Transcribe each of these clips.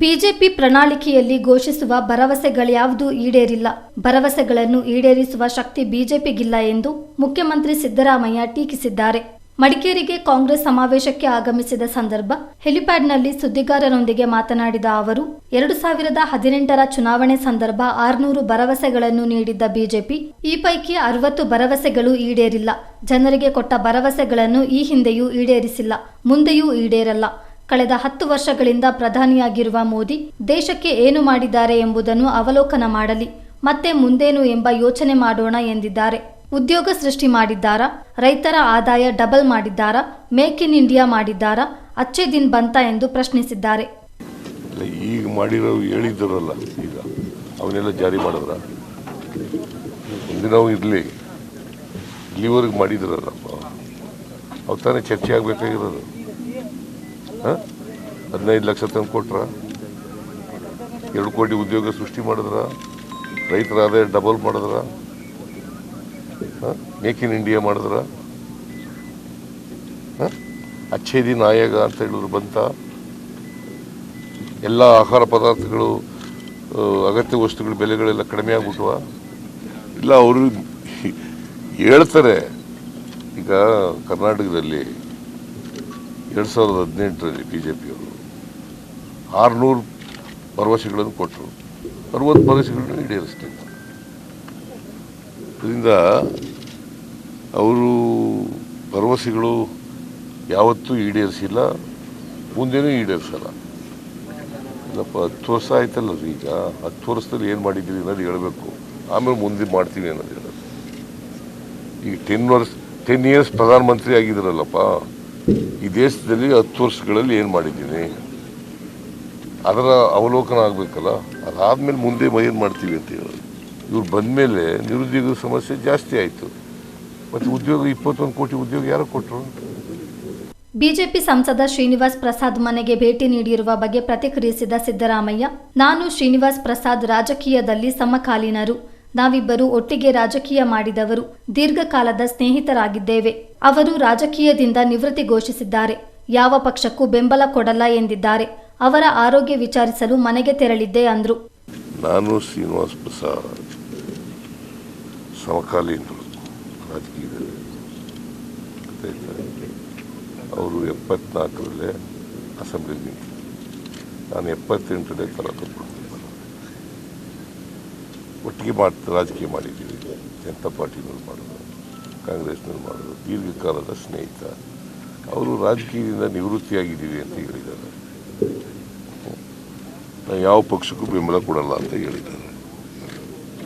BJP ಪ್ರಣಾಳಿಕೆಯಲ್ಲಿ ಘೋಷಿಸುವ ಭರವಸೆಗಳ್ಯಾವುದೂ ಈಡೇರಿಲ್ಲ. ಭರವಸೆಗಳನ್ನು ಈಡೇರಿಸುವ ಶಕ್ತಿ ಬಿಜೆಪಿಗಿಲ್ಲ ಎಂದು ಮುಖ್ಯಮಂತ್ರಿ ಸಿದ್ದರಾಮಯ್ಯ ಟೀಕಿಸಿದ್ದಾರೆ. ಮಡಿಕೇರಿಗೆ ಕಾಂಗ್ರೆಸ್ ಸಮಾವೇಶಕ್ಕೆ ಆಗಮಿಸಿದ ಸಂದರ್ಭ ಹೆಲಿಪ್ಯಾಡ್ನಲ್ಲಿ ಸುದ್ದಿಗಾರರೊಂದಿಗೆ ಮಾತನಾಡಿದ ಅವರು, 2018ರ ಚುನಾವಣೆ ಸಂದರ್ಭ 600 ಭರವಸೆಗಳನ್ನು ನೀಡಿದ್ದ ಬಿಜೆಪಿ ಈ ಪೈಕಿ 60 ಭರವಸೆಗಳು ಈಡೇರಿಲ್ಲ. ಜನರಿಗೆ ಕೊಟ್ಟ ಭರವಸೆಗಳನ್ನು ಈ ಹಿಂದೆಯೂ ಈಡೇರಿಸಿಲ್ಲ, ಮುಂದೆಯೂ ಈಡೇರಲ್ಲ. ಕಳೆದ 10 ವರ್ಷಗಳಿಂದ ಪ್ರಧಾನಿಯಾಗಿರುವ ಮೋದಿ ದೇಶಕ್ಕೆ ಏನು ಮಾಡಿದ್ದಾರೆ ಎಂಬುದನ್ನು ಅವಲೋಕನ ಮಾಡಲಿ, ಮತ್ತೆ ಮುಂದೇನು ಎಂಬ ಯೋಚನೆ ಮಾಡೋಣ ಎಂದಿದ್ದಾರೆ. ಉದ್ಯೋಗ ಸೃಷ್ಟಿ ಮಾಡಿದ್ದಾರಾ? ರೈತರ ಆದಾಯ ಡಬಲ್ ಮಾಡಿದ್ದಾರಾ? ಮೇಕ್ ಇನ್ ಇಂಡಿಯಾ ಮಾಡಿದ್ದಾರಾ? ಅಚ್ಚೇ ದಿನ ಬಂತ ಎಂದು ಪ್ರಶ್ನಿಸಿದ್ದಾರೆ. ಈಗ ಮಾಡಿರೋ ಹೇಳಿದ್ದಾರಲ್ಲ, ಈಗ ಅವನ್ನೆಲ್ಲ ಜಾರಿ ಮಾಡಿದ್ರ? ಒಂದಿನ ಇರಲಿ, ಇಲ್ಲಿವರೆಗೆ ಮಾಡಿದ್ರಲ್ಲಪ್ಪ, ಅವು ತಾನೇ ಚರ್ಚೆ ಆಗಬೇಕಾಗಿರೋದು. 15 ಲಕ್ಷ ತಂದು ಕೊಟ್ರ, 2 ಕೋಟಿ ಉದ್ಯೋಗ ಸೃಷ್ಟಿ ಮಾಡಿದ್ರ, ರೈತರ ಆದಾಯ ಡಬಲ್ ಮಾಡಿದ್ರ, ಮೇಕ್ ಇನ್ ಇಂಡಿಯಾ ಮಾಡಿದ್ರ, ಅಚ್ಚೇ ದಿನ ಆಯೋಗ ಅಂತ ಹೇಳಿದ್ರು ಬಂತ? ಎಲ್ಲ ಆಹಾರ ಪದಾರ್ಥಗಳು, ಅಗತ್ಯ ವಸ್ತುಗಳ ಬೆಲೆಗಳೆಲ್ಲ ಕಡಿಮೆ ಆಗ್ಬಿಟ್ವಾ? ಇಲ್ಲ, ಅವರು ಹೇಳ್ತಾರೆ. ಈಗ ಕರ್ನಾಟಕದಲ್ಲಿ 2018ರಲ್ಲಿ ಬಿಜೆಪಿಯವರು 600 ಭರವಸೆಗಳನ್ನು ಕೊಟ್ಟರು, 60 ಭರವಸೆಗಳನ್ನು ಈಡೇರಿಸ್ತಿದ್ರು. ಇದರಿಂದ ಅವರು ಭರವಸೆಗಳು ಯಾವತ್ತೂ ಈಡೇರಿಸಿಲ್ಲ, ಮುಂದೇನೂ ಈಡೇರಿಸಲ್ಲ. ಇಲ್ಲಪ್ಪ, 10 ವರ್ಷ ಆಯ್ತಲ್ಲ ಈಗ. 10 ವರ್ಷದಲ್ಲಿ ಏನು ಮಾಡಿದ್ದೀವಿ ಅನ್ನೋದು ಹೇಳಬೇಕು, ಆಮೇಲೆ ಮುಂದೆ ಮಾಡ್ತೀವಿ ಅನ್ನೋದು ಹೇಳಬೇಕು. ಈಗ 10 ಇಯರ್ಸ್ ಪ್ರಧಾನಮಂತ್ರಿ ಆಗಿದ್ದಾರಲ್ಲಪ್ಪ, ಈ ದೇಶದಲ್ಲಿ 10 ವರ್ಷಗಳಲ್ಲಿ ಏನು ಮಾಡಿದ್ದೀನಿ ಅದರ ಅವಲೋಕನ ಆಗಬೇಕಲ್ಲ. ಅದಾದಮೇಲೆ ಮುಂದೆ ಏನು ಮಾಡ್ತೀವಿ ಅಂತ ಹೇಳೋದು. ಇವ್ರು ಬಂದ ಮೇಲೆ ನಿರುದ್ಯೋಗ ಸಮಸ್ಯೆ ಜಾಸ್ತಿ ಆಯಿತು. ಮತ್ತು ಉದ್ಯೋಗ 21 ಕೋಟಿ ಉದ್ಯೋಗ ಯಾರು ಕೊಟ್ಟರು? ಬಿಜೆಪಿ ಸಂಸದ ಶ್ರೀನಿವಾಸ್ ಪ್ರಸಾದ್ ಮನೆಗೆ ಭೇಟಿ ನೀಡಿರುವ ಬಗ್ಗೆ ಪ್ರತಿಕ್ರಿಯಿಸಿದ ಸಿದ್ದರಾಮಯ್ಯ, ನಾನು ಶ್ರೀನಿವಾಸ್ ಪ್ರಸಾದ್ ರಾಜಕೀಯದಲ್ಲಿ ಸಮಕಾಲೀನರು. ನಾವಿಬ್ಬರು ಒಟ್ಟಿಗೆ ರಾಜಕೀಯ ಮಾಡಿದವರು, ದೀರ್ಘಕಾಲದ ಸ್ನೇಹಿತರಾಗಿದ್ದೇವೆ. ಅವರು ರಾಜಕೀಯದಿಂದ ನಿವೃತ್ತಿ ಘೋಷಿಸಿದ್ದಾರೆ, ಯಾವ ಪಕ್ಷಕ್ಕೂ ಬೆಂಬಲ ಕೊಡಲ್ಲ ಎಂದಿದ್ದಾರೆ. ಅವರ ಆರೋಗ್ಯ ವಿಚಾರಿಸಲು ಮನೆಗೆ ತೆರಳಿದ್ದೆ ಅಂದ್ರು. ನಾನು ಶ್ರೀನಿವಾಸ್ ಪ್ರಸಾದ್ ಸಮಕಾಲೀನರು ರಾಜಕೀಯದಲ್ಲಿ. ಅವರು 74ರಲ್ಲೇ ಅಸೆಂಬ್ಲಿಗೆ ನಿಂತಿದ್ದರು, ನಾನು 78ರಲ್ಲಿ ತಲಾ ಒಟ್ಟಿಗೆ ರಾಜಕೀಯ ಮಾಡಿದ್ದೀವಿ. ಜನತಾ ಪಾರ್ಟಿನಲ್ಲಿ ಮಾಡೋದು, ಕಾಂಗ್ರೆಸ್ನಲ್ಲಿ ಮಾಡೋದು, ದೀರ್ಘಕಾಲದ ಸ್ನೇಹಿತ. ಅವರು ರಾಜಕೀಯದಿಂದ ನಿವೃತ್ತಿಯಾಗಿದ್ದೀವಿ ಅಂತ ಹೇಳಿದ್ದಾರೆ. ನಾನು ಯಾವ ಪಕ್ಷಕ್ಕೂ ಬೆಂಬಲ ಕೊಡಲ್ಲ ಅಂತ ಹೇಳಿದ್ದಾರೆ.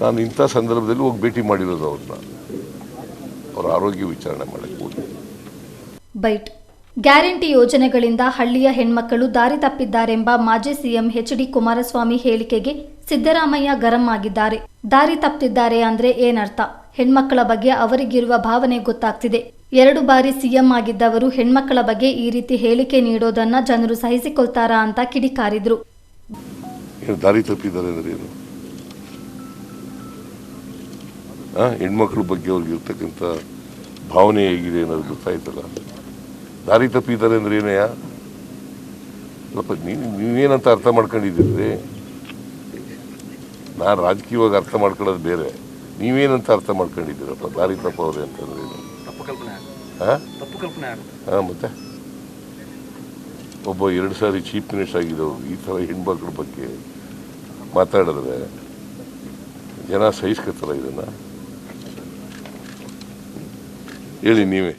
ನಾನು ಇಂಥ ಸಂದರ್ಭದಲ್ಲಿ ಹೋಗಿ ಭೇಟಿ ಮಾಡಿರೋದು ಅವ್ರನ್ನ, ಅವರ ಆರೋಗ್ಯ ವಿಚಾರಣೆ ಮಾಡಕ್ಕೆ ಹೋಗಿ. ಬೈಟ್. ಗ್ಯಾರಂಟಿ ಯೋಜನೆಗಳಿಂದ ಹಳ್ಳಿಯ ಹೆಣ್ಮಕ್ಕಳು ದಾರಿ ತಪ್ಪಿದ್ದಾರೆಂಬ ಮಾಜಿ ಸಿಎಂ ಎಚ್.ಡಿ. ಕುಮಾರಸ್ವಾಮಿ ಹೇಳಿಕೆಗೆ ಸಿದ್ದರಾಮಯ್ಯ ಗರಂ ಆಗಿದ್ದಾರೆ. ದಾರಿ ತಪ್ಪಿದ್ದಾರೆ ಅಂದ್ರೆ ಏನರ್ಥ? ಹೆಣ್ಮಕ್ಕಳ ಬಗ್ಗೆ ಅವರಿಗಿರುವ ಭಾವನೆ ಗೊತ್ತಾಗ್ತಿದೆ. 2 ಬಾರಿ ಸಿಎಂ ಆಗಿದ್ದವರು ಹೆಣ್ಮಕ್ಕಳ ಬಗ್ಗೆ ಈ ರೀತಿ ಹೇಳಿಕೆ ನೀಡೋದನ್ನ ಜನರು ಸಹಿಸಿಕೊಳ್ತಾರಾ ಅಂತ ಕಿಡಿಕಾರಿದ್ರು. ದಾರಿ ತಪ್ಪಿದ್ದಾರೆ ಅಂದ್ರೆ ಏನು? ಹೆಣ್ಮಕ್ಳ ಬಗ್ಗೆ ಅವ್ರಿಗಿರ್ತಕ್ಕಂಥ ಭಾವನೆ ಹೇಗಿದೆ ಅನ್ನೋದು ಗೊತ್ತಾಯ್ತಲ್ಲ. ದಾರಿ ತಪ್ಪಿದ್ದಾರೆ ಅಂದ್ರೆ ಏನಯ್ಯ? ಸ್ವಲ್ಪ ನೀವೇನಂತ ಅರ್ಥ ಮಾಡ್ಕೊಂಡಿದ್ದೀರಿ? ನಾನು ರಾಜಕೀಯವಾಗಿ ಅರ್ಥ ಮಾಡ್ಕೊಳ್ಳೋದು ಬೇರೆ, ನೀವೇನಂತ ಅರ್ಥ ಮಾಡ್ಕೊಂಡಿದ್ದೀರಪ್ಪ? ದಾರಿ ತಪ್ಪವ್ರೆ ಅಂತಂದ್ರೆ ಏನು? ಮತ್ತೆ ಒಬ್ಬ 2 ಸಾರಿ ಚೀಫ್ ಮಿನಿಸ್ಟರ್ ಆಗಿದ್ದವರು ಈ ಥರ ಹೆಣ್ಮಕ್ಳ ಬಗ್ಗೆ ಮಾತಾಡಿದ್ರೆ ಜನ ಸಹಿಸ್ಕೊತಾರ? ಇದನ್ನ ಹೇಳಿ ನೀವೇ.